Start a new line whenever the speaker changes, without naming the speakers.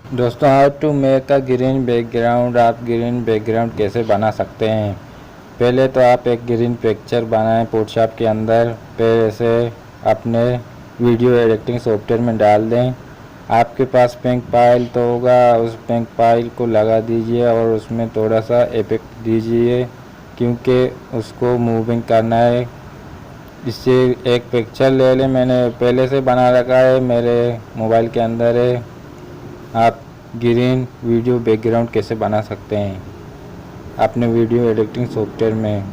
दोस्तों, how to make a green background. आप green background कैसे बना सकते हैं। पहले तो आप एक ग्रीन पिक्चर बनाएं फोटोशॉप के अंदर, फिर इसे अपने वीडियो एडिटिंग सॉफ्टवेयर में डाल दें। आपके पास पिंक फाइल तो होगा, उस पिंक फाइल को लगा दीजिए और उसमें थोड़ा सा इफेक्ट दीजिए, क्योंकि उसको मूविंग करना है। इससे एक पिक्चर ले लें, मैंने पहले से बना रखा है, मेरे मोबाइल के अंदर है। आप ग्रीन वीडियो बैकग्राउंड कैसे बना सकते हैं अपने वीडियो एडिटिंग सॉफ्टवेयर में।